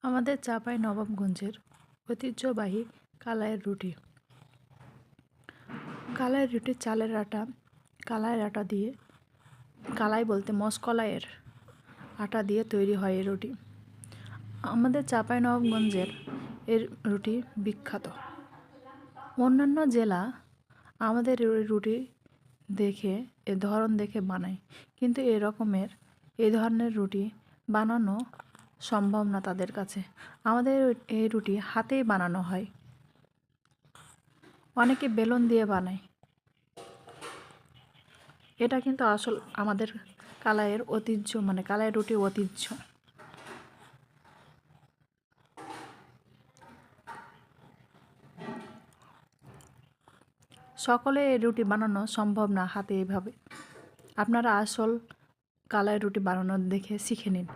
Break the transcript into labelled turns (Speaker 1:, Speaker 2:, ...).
Speaker 1: আমাদের চাঁপাইনবাবগঞ্জের ঐতিহ্যবাহী কালাইয়ের রুটি। কালাইয়ের রুটি চালের আটা, কালাইয়ের আটা দিয়ে, কালাই বলতে মশকলাইয়ের আটা দিয়ে তৈরি হয় এই রুটি। আমাদের চাঁপাইনবাবগঞ্জের এর রুটি বিখ্যাত। অন্যান্য জেলা আমাদের রুটি দেখে ধরন দেখে বানায়, কিন্তু এই ধরনের রুটি বানানো সম্ভব না তাদের কাছে। আমাদের এই রুটি হাতেই বানানো হয়, অনেকে বেলন দিয়ে বানায়। এটা কিন্তু আসল আমাদের কালাইয়ের ঐতিহ্য, কালাইয়ের রুটির ঐতিহ্য। সকলে এই রুটি বানানো সম্ভব না হাতে এভাবে। আপনারা আসল কালাইয়ের রুটি বানানো দেখে শিখে নিন।